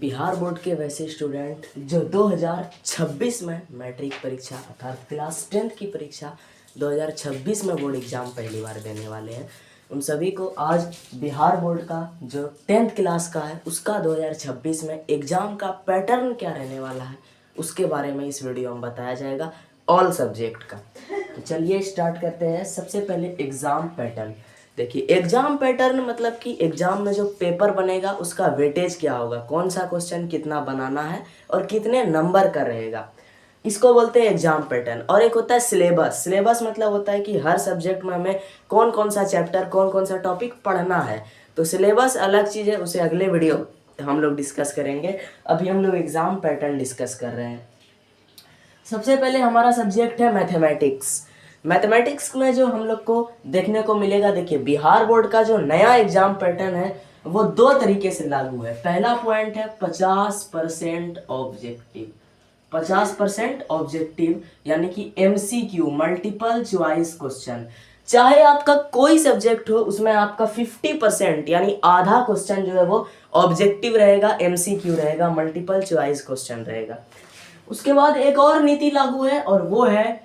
Bihar board के वैसे student जो 2026 में मैट्रिक परीक्षा अर्थात क्लास 10th की परीक्षा 2026 में बोर्ड एग्ज़ाम पहली बार देने वाले हैं, उन सभी को आज बिहार बोर्ड का जो 10th क्लास का है उसका 2026 में एग्ज़ाम का पैटर्न क्या रहने वाला है उसके बारे में इस वीडियो में बताया जाएगा, ऑल सब्जेक्ट का। तो चलिए स्टार्ट करते हैं। सबसे पहले एग्ज़ाम पैटर्न। देखिए, एग्जाम पैटर्न मतलब कि एग्जाम में जो पेपर बनेगा उसका वेटेज क्या होगा, कौन सा क्वेश्चन कितना बनाना है और कितने नंबर का रहेगा, इसको बोलते हैं एग्जाम पैटर्न। और एक होता है सिलेबस। सिलेबस मतलब होता है कि हर सब्जेक्ट में हमें कौन कौन सा चैप्टर कौन कौन सा टॉपिक पढ़ना है। तो सिलेबस अलग चीज़ है, उसे अगले वीडियो हम लोग डिस्कस करेंगे। अभी हम लोग एग्जाम पैटर्न डिस्कस कर रहे हैं। सबसे पहले हमारा सब्जेक्ट है मैथमेटिक्स। मैथमेटिक्स में जो हम लोग को देखने को मिलेगा, देखिए बिहार बोर्ड का जो नया एग्जाम पैटर्न है वो दो तरीके से लागू है। पहला पॉइंट है 50% ऑब्जेक्टिव। 50% ऑब्जेक्टिव यानी कि MCQ मल्टीपल चॉइस क्वेश्चन। चाहे आपका कोई सब्जेक्ट हो उसमें आपका 50% यानी आधा क्वेश्चन जो है वो ऑब्जेक्टिव रहेगा, MCQ रहेगा, मल्टीपल चॉइस क्वेश्चन रहेगा। उसके बाद एक और नीति लागू है और वो है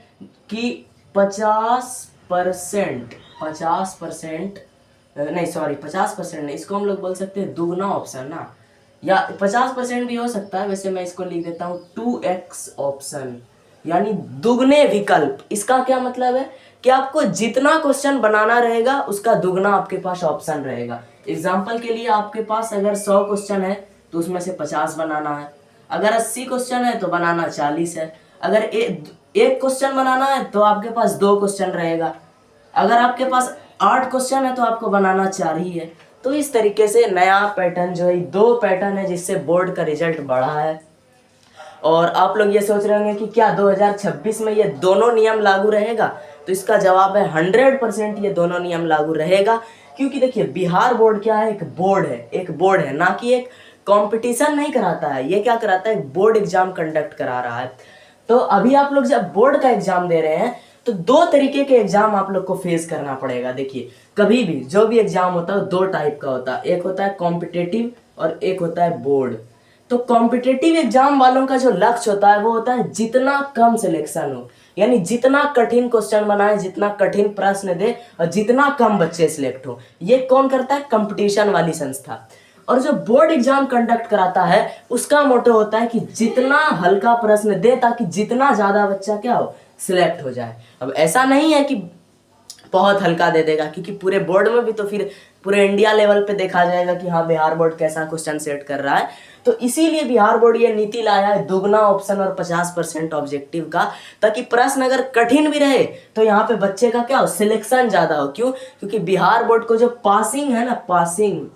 कि 50% नहीं, इसको हम लोग बोल सकते हैं दुगना ऑप्शन ना, या 50% भी हो सकता है। वैसे मैं इसको लिख देता हूँ 2x ऑप्शन यानी दुगने विकल्प। इसका क्या मतलब है कि आपको जितना क्वेश्चन बनाना रहेगा उसका दुगना आपके पास ऑप्शन रहेगा। एग्जाम्पल के लिए आपके पास अगर 100 क्वेश्चन है तो उसमें से 50 बनाना है, अगर 80 क्वेश्चन है तो बनाना 40 है, अगर एक क्वेश्चन बनाना है तो आपके पास 2 क्वेश्चन रहेगा, अगर आपके पास 8 क्वेश्चन है तो आपको बनाना 4 ही है। तो इस तरीके से नया पैटर्न जो है, 2 पैटर्न है जिससे बोर्ड का रिजल्ट बढ़ा है। और आप लोग ये सोच रहे होंगे कि क्या 2026 में ये दोनों नियम लागू रहेगा, तो इसका जवाब है 100% ये दोनों नियम लागू रहेगा। क्योंकि देखिए बिहार बोर्ड क्या है, एक बोर्ड है, ना कि एक कंपटीशन नहीं कराता है। ये क्या कराता है, एक बोर्ड एग्जाम कंडक्ट करा रहा है। तो अभी आप लोग जब बोर्ड का एग्जाम दे रहे हैं तो 2 तरीके के एग्जाम आप लोग को फेस करना पड़ेगा। देखिए, कभी भी जो भी एग्जाम होता है 2 टाइप का होता है, एक होता है कॉम्पिटेटिव और एक होता है बोर्ड। तो कॉम्पिटेटिव एग्जाम वालों का जो लक्ष्य होता है वो होता है जितना कम सिलेक्शन हो, यानी जितना कठिन क्वेश्चन बनाए, जितना कठिन प्रश्न दे और जितना कम बच्चे सिलेक्ट हो। ये कौन करता है, कंपटीशन वाली संस्था। और जो बोर्ड एग्जाम कंडक्ट कराता है उसका मोटो होता है कि जितना हल्का प्रश्न दे ताकि जितना ज्यादा बच्चा क्या हो, सिलेक्ट हो जाए। अब ऐसा नहीं है कि बहुत हल्का दे देगा, क्योंकि पूरे बोर्ड में भी तो फिर पूरे इंडिया लेवल पे देखा जाएगा कि हाँ बिहार बोर्ड कैसा क्वेश्चन सेट कर रहा है। तो इसीलिए बिहार बोर्ड ये नीति लाया है दुगना ऑप्शन और 50% ऑब्जेक्टिव का, ताकि प्रश्न अगर कठिन भी रहे तो यहाँ पे बच्चे का क्या हो, सिलेक्शन ज्यादा हो। क्यों? क्योंकि बिहार बोर्ड को जो पासिंग है ना, पासिंग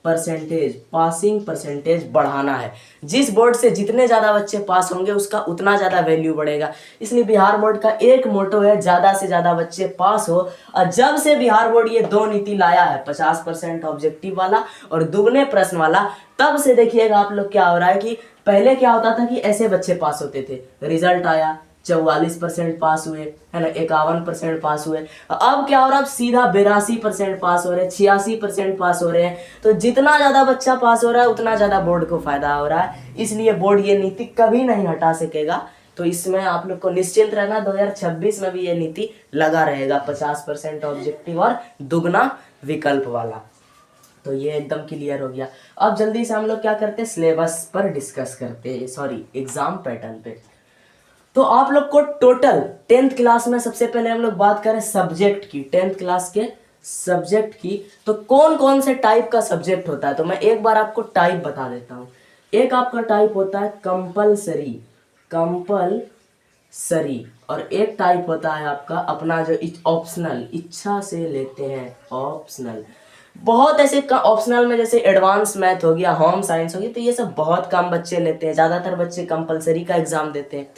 परसेंटेज बढ़ाना है। जिस बोर्ड से जितने ज्यादा बच्चे पास होंगे उसका उतना ज्यादा वैल्यू बढ़ेगा। इसलिए बिहार बोर्ड का एक मोटो है ज्यादा से ज्यादा बच्चे पास हो। और जब से बिहार बोर्ड ये 2 नीति लाया है, 50% ऑब्जेक्टिव वाला और दुगने प्रश्न वाला, तब से देखिएगा आप लोग क्या हो रहा है कि पहले क्या होता था कि ऐसे बच्चे पास होते थे, रिजल्ट आया 44% पास हुए, है ना, 51% पास हुए। अब क्या हो रहा है, अब सीधा 82% पास हो रहे हैं, 86% पास हो रहे हैं। तो जितना ज्यादा बच्चा पास हो रहा है उतना ज्यादा बोर्ड को फायदा हो रहा है। इसलिए बोर्ड ये नीति कभी नहीं हटा सकेगा। तो इसमें आप लोग को निश्चिंत रहना, 2026 में भी ये नीति लगा रहेगा, 50% ऑब्जेक्टिव और दुगना विकल्प वाला। तो ये एकदम क्लियर हो गया। अब जल्दी से हम लोग क्या करते हैं, सिलेबस पर डिस्कस करते हैं, सॉरी एग्जाम पैटर्न पे। तो आप लोग को टोटल 10th क्लास में सबसे पहले हम लोग बात करें सब्जेक्ट की, 10th क्लास के सब्जेक्ट की। तो कौन कौन से टाइप का सब्जेक्ट होता है, तो मैं एक बार आपको टाइप बता देता हूँ। एक आपका टाइप होता है कंपलसरी, और एक टाइप होता है आपका अपना जो ऑप्शनल, इच्छा से लेते हैं ऑप्शनल। बहुत ऐसे ऑप्शनल में जैसे एडवांस मैथ हो गया, होम साइंस हो गया, तो ये सब बहुत कम बच्चे लेते हैं। ज्यादातर बच्चे कंपलसरी का एग्जाम देते हैं।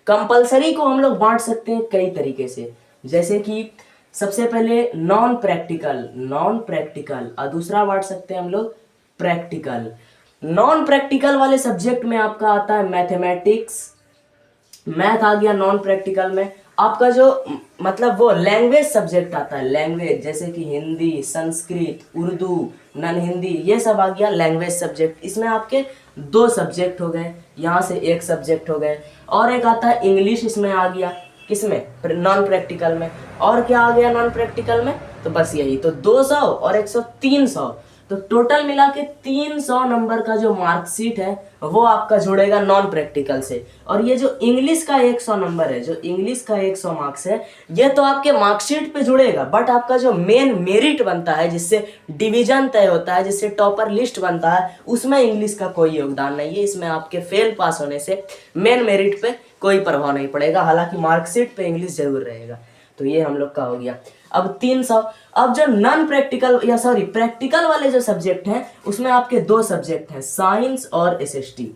कंपलसरी को हम लोग बांट सकते हैं कई तरीके से, जैसे कि सबसे पहले नॉन प्रैक्टिकल और दूसरा बांट सकते हैं हम लोग प्रैक्टिकल। नॉन प्रैक्टिकल वाले सब्जेक्ट में आपका आता है मैथमेटिक्स, मैथ आ गया नॉन प्रैक्टिकल में। आपका जो मतलब वो लैंग्वेज सब्जेक्ट आता है, लैंग्वेज जैसे कि हिंदी, संस्कृत, उर्दू, नन हिंदी, ये सब आ गया लैंग्वेज सब्जेक्ट। इसमें आपके 2 सब्जेक्ट हो गए, यहाँ से 1 सब्जेक्ट हो गए। और एक आता है इंग्लिश, इसमें आ गया किसमें, नॉन प्रैक्टिकल में। और क्या आ गया नॉन प्रैक्टिकल में, तो बस यही, तो 200 और 100 300, तो टोटल मिला के 300 नंबर का जो मार्कशीट है वो आपका जुड़ेगा नॉन प्रैक्टिकल से। और ये जो इंग्लिश का 100 नंबर है, जो इंग्लिश का 100 मार्क्स है, ये तो आपके मार्कशीट पे जुड़ेगा, बट आपका जो मेन मेरिट बनता है, जिससे डिवीजन तय होता है, जिससे टॉपर लिस्ट बनता है, उसमें इंग्लिश का कोई योगदान नहीं है। इसमें आपके फेल पास होने से मेन मेरिट पे कोई प्रभाव नहीं पड़ेगा, हालांकि मार्कशीट पे इंग्लिश जरूर रहेगा। तो ये हम लोग का हो गया। अब 300। अब जो नॉन प्रैक्टिकल या सॉरी प्रैक्टिकल वाले जो सब्जेक्ट हैं, उसमें आपके 2 सब्जेक्ट हैं, साइंस और एसएसटी।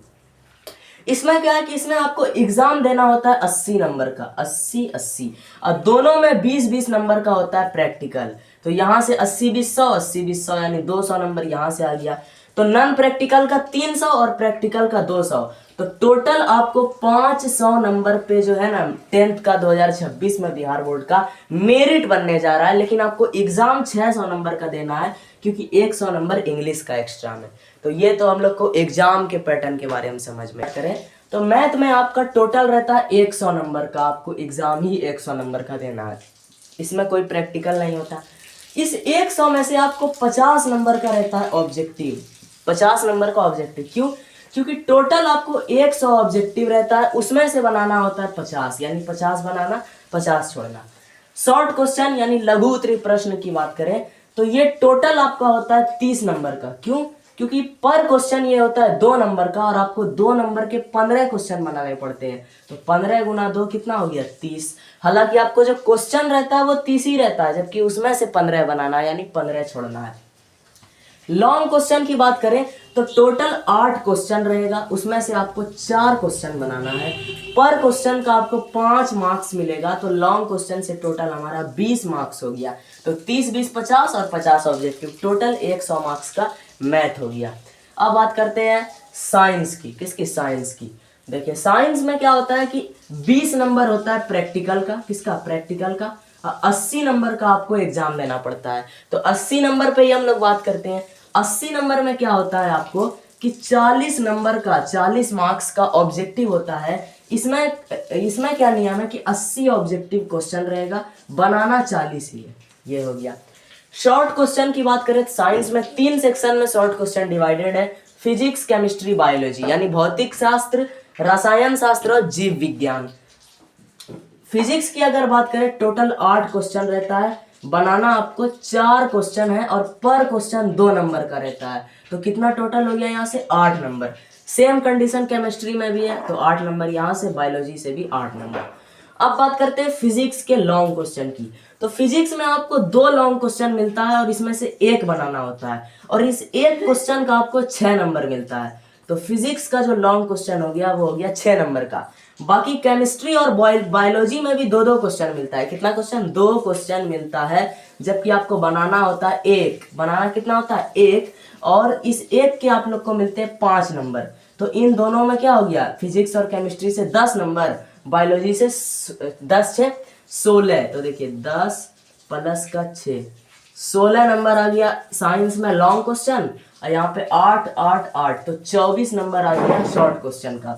इसमें क्या है कि इसमें आपको एग्जाम देना होता है 80 नंबर का, 80-80, और दोनों में 20-20 नंबर का होता है प्रैक्टिकल। तो यहाँ से 80-20-100, 80-20-100 यानी 200 नंबर यहाँ से आ गया। तो नॉन प्रैक्टिकल का 300 और प्रैक्टिकल का 200, तो टोटल आपको 500 नंबर पे जो है ना 10th का 2026 में बिहार बोर्ड का मेरिट बनने जा रहा है। लेकिन आपको एग्जाम 600 नंबर का देना है, क्योंकि 100 नंबर इंग्लिश का एक्स्ट्रा में। तो ये तो हम लोग को एग्जाम के पैटर्न के बारे में समझ में करें। तो मैथ में आपका टोटल रहता है 100 नंबर का, आपको एग्जाम ही 100 नंबर का देना है, इसमें कोई प्रैक्टिकल नहीं होता। इस 100 में से आपको 50 नंबर का रहता है ऑब्जेक्टिव, 50 नंबर का ऑब्जेक्टिव। क्यों? क्योंकि टोटल आपको 100 ऑब्जेक्टिव रहता है, उसमें से बनाना होता है 50, यानी 50 बनाना, 50 छोड़ना। शॉर्ट क्वेश्चन यानी लघु उत्तरीय प्रश्न की बात करें तो ये टोटल आपका होता है 30 नंबर का। क्यों? क्योंकि पर क्वेश्चन ये होता है 2 नंबर का, और आपको 2 नंबर के 15 क्वेश्चन बनाने पड़ते हैं। तो 15 गुना 2 कितना हो गया, 30। हालांकि आपको जो क्वेश्चन रहता है वो 30 ही रहता है, जबकि उसमें से 15 बनाना है, यानी 15 छोड़ना है। लॉन्ग क्वेश्चन की बात करें तो टोटल 8 क्वेश्चन रहेगा, उसमें से आपको 4 क्वेश्चन बनाना है। पर क्वेश्चन का आपको 5 मार्क्स मिलेगा, तो लॉन्ग क्वेश्चन से टोटल हमारा 20 मार्क्स हो गया। तो 30-20 50 और 50 ऑब्जेक्टिव, टोटल 100 मार्क्स का मैथ हो गया। अब बात करते हैं साइंस की। किसकी? साइंस की। देखिए साइंस में क्या होता है कि 20 नंबर होता है प्रैक्टिकल का। किसका? प्रैक्टिकल का। 80 नंबर का आपको एग्जाम देना पड़ता है। तो 80 नंबर पे ही हम लोग बात करते हैं। 80 नंबर में क्या होता है आपको कि 40 नंबर का, 40 मार्क्स का ऑब्जेक्टिव होता है। इसमें क्या नियम है कि 80 ऑब्जेक्टिव क्वेश्चन रहेगा, बनाना 40 ही है। ये हो गया। शॉर्ट क्वेश्चन की बात करें तो साइंस में 3 सेक्शन में शॉर्ट क्वेश्चन डिवाइडेड है, फिजिक्स, केमिस्ट्री, बायोलॉजी, यानी भौतिक शास्त्र, रसायन शास्त्र और जीव विज्ञान। फिजिक्स की अगर बात करें टोटल 8 क्वेश्चन रहता है, बनाना आपको 4 क्वेश्चन है, और पर क्वेश्चन 2 नंबर का रहता है। तो कितना टोटल हो गया यहाँ से? 8 नंबर। सेम कंडीशन केमिस्ट्री में भी है, तो 8 नंबर यहाँ से, बायोलॉजी से भी 8 नंबर। अब बात करते हैं फिजिक्स के लॉन्ग क्वेश्चन की। तो फिजिक्स में आपको 2 लॉन्ग क्वेश्चन मिलता है, और इसमें से 1 बनाना होता है, और इस 1 क्वेश्चन का आपको 6 नंबर मिलता है। तो फिजिक्स का जो लॉन्ग क्वेश्चन हो गया वो हो गया 6 नंबर का। बाकी केमिस्ट्री और बायोलॉजी में भी 2-2 क्वेश्चन मिलता है। कितना क्वेश्चन? 2 क्वेश्चन मिलता है, जबकि आपको बनाना होता है 1। बनाना कितना होता है? 1, और इस 1 के आप लोग को मिलते हैं 5 नंबर। तो इन दोनों में क्या हो गया? फिजिक्स और केमिस्ट्री से 10 नंबर, बायोलॉजी से 10-6 16। तो देखिए 10 प्लस का 6, 16 नंबर आ गया साइंस में लॉन्ग क्वेश्चन, और यहाँ पे 8-8-8, तो 24 नंबर आ गया शॉर्ट क्वेश्चन का।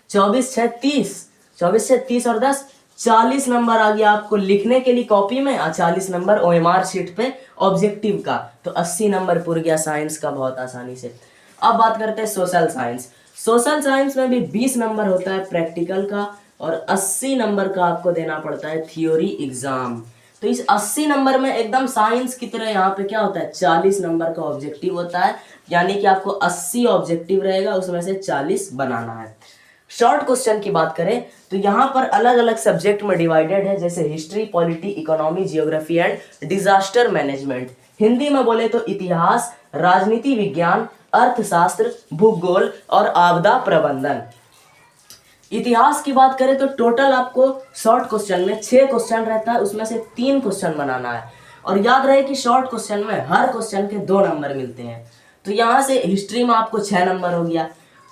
24-6-30, 24-6-30 और 10 40 नंबर आ गया आपको लिखने के लिए कॉपी में, और 40 नंबर ओएमआर शीट पे ऑब्जेक्टिव का। तो 80 नंबर पूर गया साइंस का बहुत आसानी से। अब बात करते हैं सोशल साइंस। सोशल साइंस में भी 20 नंबर होता है प्रैक्टिकल का, और 80 नंबर का आपको देना पड़ता है थियोरी एग्जाम। तो इस 80 नंबर में एकदम साइंस की तरह यहाँ पे क्या होता है? 40 नंबर का ऑब्जेक्टिव होता है, यानी कि आपको 80 ऑब्जेक्टिव रहेगा, उसमें से 40 बनाना है। शॉर्ट क्वेश्चन की बात करें तो यहाँ पर अलग अलग सब्जेक्ट में डिवाइडेड है, जैसे history, polity, economy, geography and disaster management. Hindi में बोले तो इतिहास, राजनीति विज्ञान, अर्थशास्त्र, भूगोल और आपदा प्रबंधन। इतिहास की बात करें तो टोटल आपको शॉर्ट क्वेश्चन में 6 क्वेश्चन रहता है, उसमें से 3 क्वेश्चन बनाना है। और याद रहे कि शॉर्ट क्वेश्चन में हर क्वेश्चन के 2 नंबर मिलते हैं। तो यहाँ से हिस्ट्री में आपको 6 नंबर हो गया,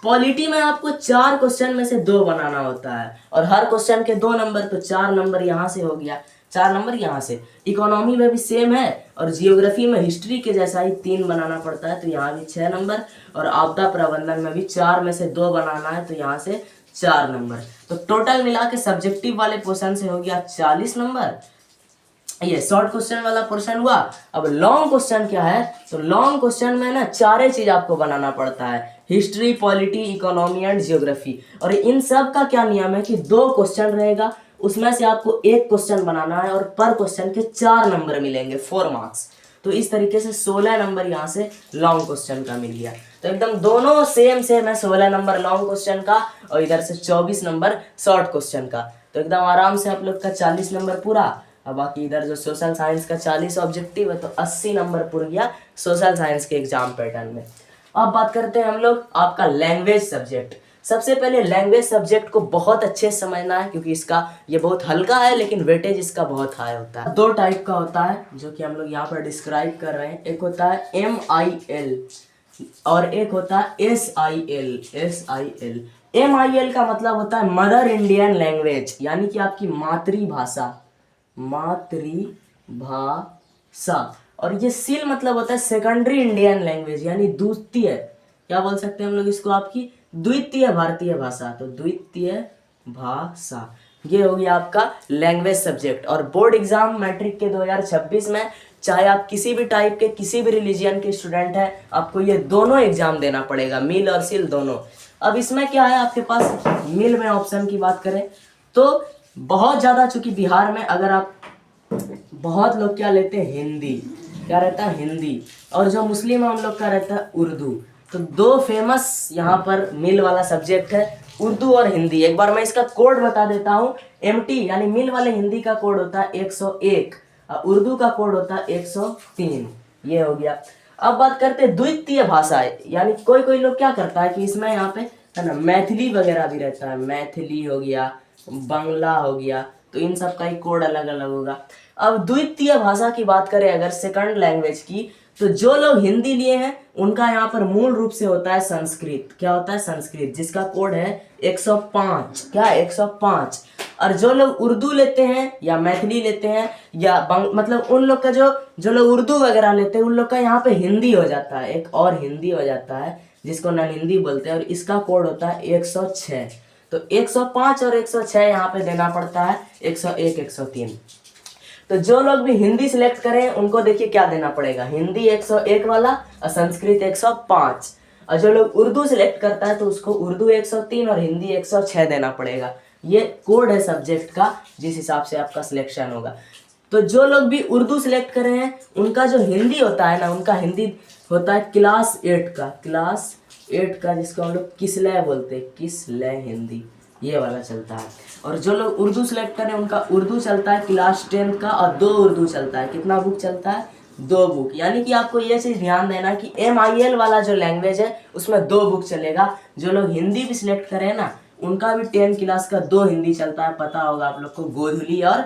पॉलिटी में आपको 4 क्वेश्चन में से 2 बनाना होता है और हर क्वेश्चन के 2 नंबर, तो 4 नंबर यहाँ से हो गया, 4 नंबर यहाँ से। इकोनॉमी में भी सेम है और जियोग्राफी में हिस्ट्री के जैसा ही 3 बनाना पड़ता है, तो यहाँ भी 6 नंबर। और आपदा प्रबंधन में भी 4 में से 2 बनाना है, तो यहाँ से 4 नंबर। तो टोटल मिला के सब्जेक्टिव वाले पोर्शन से हो गया 40 नंबर। ये शॉर्ट क्वेश्चन वाला पोर्शन हुआ। अब लॉन्ग क्वेश्चन क्या है, तो लॉन्ग क्वेश्चन में ना 4 चीज आपको बनाना पड़ता है, history, polity, economy and geography. और इन सब का क्या नियम है कि 2 क्वेश्चन रहेगा, उसमें से आपको 1 क्वेश्चन बनाना है और पर क्वेश्चन के 4 नंबर मिलेंगे, 4 मार्क्स। तो इस तरीके से 16 नंबर यहाँ से लॉन्ग क्वेश्चन का मिल गया। तो एकदम दोनों सेम है, 16 नंबर लॉन्ग क्वेश्चन का और इधर से 24 नंबर शॉर्ट क्वेश्चन का। तो एकदम आराम से आप लोग का 40 नंबर पूरा। अब बाकी इधर जो सोशल साइंस का 40 ऑब्जेक्टिव है, तो 80 नंबर पूर गया सोशल साइंस के एग्जाम पैटर्न में। अब बात करते हैं हम लोग आपका लैंग्वेज सब्जेक्ट। सबसे पहले लैंग्वेज सब्जेक्ट को बहुत अच्छे से समझना है, क्योंकि इसका ये बहुत हल्का है लेकिन वेटेज इसका बहुत हाई होता है। 2 टाइप का होता है जो कि हम लोग यहाँ पर डिस्क्राइब कर रहे हैं। एक होता है MIL और एक होता है SIL। MIL का मतलब होता है मदर इंडियन लैंग्वेज, यानी कि आपकी मातृभाषा। और ये सिल मतलब होता है सेकेंडरी इंडियन लैंग्वेज, यानी द्वितीय, क्या बोल सकते हैं हम लोग इसको, आपकी द्वितीय भारतीय भाषा। तो द्वितीय भाषा ये हो गया आपका लैंग्वेज सब्जेक्ट। और बोर्ड एग्जाम मैट्रिक के 2026 में, चाहे आप किसी भी टाइप के किसी भी रिलीजियन के स्टूडेंट हैं, आपको ये दोनों एग्जाम देना पड़ेगा, मिल और सिल दोनों। अब इसमें क्या है आपके पास, मिल में ऑप्शन की बात करें तो बहुत ज़्यादा, चूंकि बिहार में अगर आप, बहुत लोग क्या लेते हैं हिंदी, क्या रहता है हिंदी, और जो मुस्लिम है हम लोग का रहता है उर्दू। तो 2 फेमस यहाँ पर मिल वाला सब्जेक्ट है, उर्दू और हिंदी। एक बार मैं इसका कोड बता देता हूँ। MT यानी मिल वाले हिंदी का कोड होता है 101 और उर्दू का कोड होता है 103। ये हो गया। अब बात करते हैं द्वितीय भाषा, यानी कोई लोग क्या करता है कि इसमें यहाँ पे है ना मैथिली वगैरह भी रहता है, मैथिली हो गया, बांग्ला हो गया, तो इन सब का ही कोड अलग अलग होगा। अब द्वितीय भाषा की बात करें अगर सेकंड लैंग्वेज की, तो जो लोग हिंदी लिए हैं उनका यहाँ पर मूल रूप से होता है संस्कृत। क्या होता है, संस्कृत, जिसका कोड है 105। क्या 105। और जो लोग उर्दू लेते हैं या मैथिली लेते हैं या मतलब उन लोग का जो लोग उर्दू वगैरह लेते हैं उन लोग का यहाँ पे हिंदी हो जाता है, एक और हिंदी हो जाता है जिसको नन हिंदी बोलते हैं, और इसका कोड होता है 106। तो 105 और 106 यहाँ पे देना पड़ता है, 101 103। तो जो लोग भी हिंदी सिलेक्ट करें उनको देखिए क्या देना पड़ेगा, हिंदी 101 वाला और संस्कृत 105। और जो लोग उर्दू सिलेक्ट करता है तो उसको उर्दू 103 और हिंदी 106 देना पड़ेगा। ये कोड है सब्जेक्ट का, जिस हिसाब से आपका सिलेक्शन होगा। तो जो लोग भी उर्दू सिलेक्ट कर रहे हैं उनका जो हिंदी होता है ना, उनका हिंदी होता है क्लास 8 का, जिसको हम लोग किसलय बोलते हैं, किसलय हिंदी, ये वाला चलता है। और जो लोग उर्दू सिलेक्ट करें उनका उर्दू चलता है क्लास 10 का, और 2 उर्दू चलता है। कितना बुक चलता है, 2 बुक। यानी कि आपको ये चीज़ ध्यान देना कि MIL वाला जो लैंग्वेज है उसमें 2 बुक चलेगा। जो लोग हिंदी भी सिलेक्ट करें ना उनका भी 10 क्लास का 2 हिंदी चलता है, पता होगा आप लोग को, गोधुली और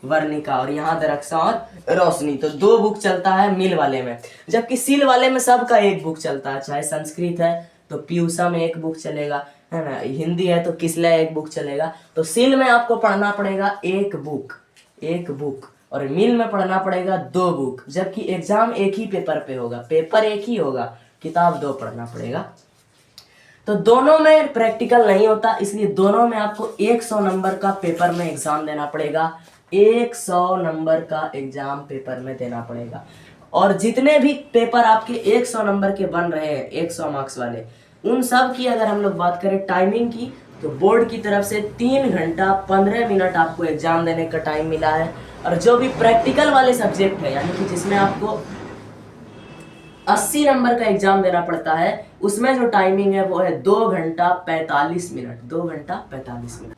वर्णिका, और यहाँ दरक्षा और रोशनी। तो 2 बुक चलता है मिल वाले में, जबकि सिल वाले में सबका 1 बुक चलता है। चाहे संस्कृत है तो पीयूषा में 1 बुक चलेगा, है ना, हिंदी है तो किसलय 1 बुक चलेगा। तो सिल में आपको पढ़ना पड़ेगा 1 बुक, और मिल में पढ़ना पड़ेगा 2 बुक, जबकि एग्जाम एक ही पेपर पे होगा, पेपर एक ही होगा, किताब 2 पढ़ना पड़ेगा। तो दोनों में प्रैक्टिकल नहीं होता, इसलिए दोनों में आपको 100 नंबर का पेपर में एग्जाम देना पड़ेगा, 100 नंबर का एग्जाम पेपर में देना पड़ेगा। और जितने भी पेपर आपके 100 नंबर के बन रहे हैं, 100 मार्क्स वाले, उन सब की अगर हम लोग बात करें टाइमिंग की, तो बोर्ड की तरफ से 3 घंटा 15 मिनट आपको एग्जाम देने का टाइम मिला है। और जो भी प्रैक्टिकल वाले सब्जेक्ट है, यानी कि जिसमें आपको 80 नंबर का एग्जाम देना पड़ता है, उसमें जो टाइमिंग है वो है 2 घंटा 45 मिनट, 2 घंटा 45 मिनट।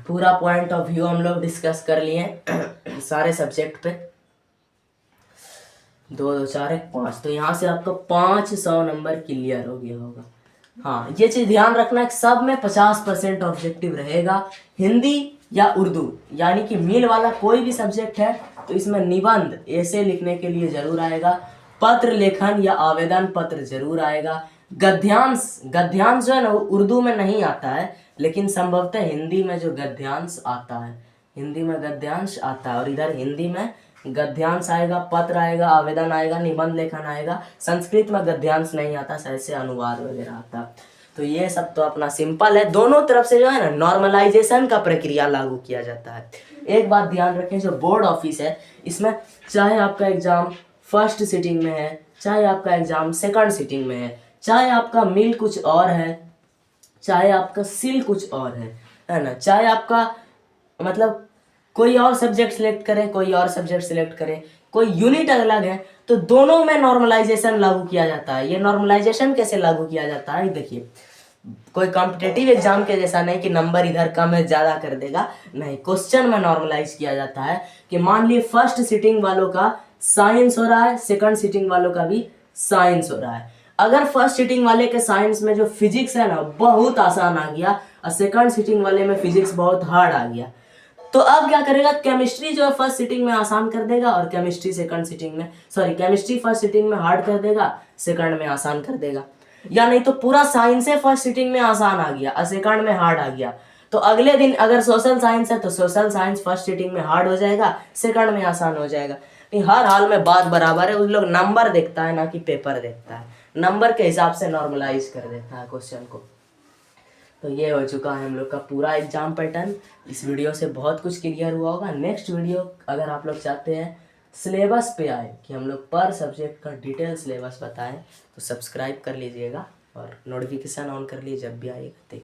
पूरा पॉइंट ऑफ व्यू हम लोग डिस्कस कर लिए सारे सब्जेक्ट पे। 2 2 4 1 5, तो यहाँ से आपका 500 नंबर क्लियर हो गया होगा। हाँ, ये चीज ध्यान रखना है कि सब में 50% ऑब्जेक्टिव रहेगा, हिंदी या उर्दू, यानी कि मिल वाला कोई भी सब्जेक्ट है तो इसमें निबंध ऐसे लिखने के लिए जरूर आएगा। पत्र लेखन या आवेदन पत्र जरूर आएगा। गद्यांश, गद्यांश जो है ना उर्दू में नहीं आता है, लेकिन संभवतः हिंदी में जो गद्यांश आता है, हिंदी में गद्यांश आता है, और इधर हिंदी में गद्यांश आएगा, पत्र आएगा, आवेदन आएगा, निबंध लेखन आएगा। संस्कृत में गद्यांश नहीं आता, शायद से अनुवाद वगैरह आता। तो ये सब तो अपना सिंपल है, दोनों तरफ से जो है ना नॉर्मलाइजेशन का प्रक्रिया लागू किया जाता है। एक बात ध्यान रखें, जो बोर्ड ऑफिस है इसमें चाहे आपका एग्जाम फर्स्ट सिटिंग में है, चाहे आपका एग्जाम सेकंड सिटिंग में है, चाहे आपका मिल कुछ और है, चाहे आपका सिल कुछ और है ना, चाहे आपका मतलब कोई और सब्जेक्ट सिलेक्ट करें, कोई और सब्जेक्ट सिलेक्ट करें, कोई यूनिट अलग है, तो दोनों में नॉर्मलाइजेशन लागू किया जाता है। ये नॉर्मलाइजेशन कैसे लागू किया जाता है, देखिए कोई कॉम्पिटेटिव एग्जाम के जैसा नहीं कि नंबर इधर कम है ज़्यादा कर देगा, नहीं, क्वेश्चन में नॉर्मलाइज किया जाता है कि मान लिए फर्स्ट सिटिंग वालों का साइंस हो रहा है, सेकंड सिटिंग वालों का भी साइंस हो रहा है। अगर फर्स्ट सिटिंग वाले के साइंस में जो फिजिक्स है ना बहुत आसान आ गया, और सेकंड सिटिंग वाले में फिजिक्स बहुत हार्ड आ गया, तो अब क्या करेगा, केमिस्ट्री जो है फर्स्ट सिटिंग में आसान कर देगा, और केमिस्ट्री सेकंड सिटिंग में, सॉरी केमिस्ट्री फर्स्ट सिटिंग में हार्ड कर देगा, सेकंड में आसान कर देगा। या नहीं तो पूरा साइंस है फर्स्ट सिटिंग में आसान आ गया और सेकंड में हार्ड आ गया, तो अगले दिन अगर सोशल साइंस है तो सोशल साइंस फर्स्ट सिटिंग में हार्ड हो जाएगा, सेकंड में आसान हो जाएगा। नहीं, हर हाल में बात बराबर है, उस लोग नंबर देखता है ना कि पेपर देखता है, नंबर के हिसाब से नॉर्मलाइज कर देता है क्वेश्चन को। तो ये हो चुका है हम लोग का पूरा एग्जाम पैटर्न। इस वीडियो से बहुत कुछ क्लियर हुआ होगा। नेक्स्ट वीडियो अगर आप लोग चाहते हैं सिलेबस पे आए कि हम लोग पर सब्जेक्ट का डिटेल सिलेबस बताएं, तो सब्सक्राइब कर लीजिएगा और नोटिफिकेशन ऑन कर लीजिए, जब भी आएगा।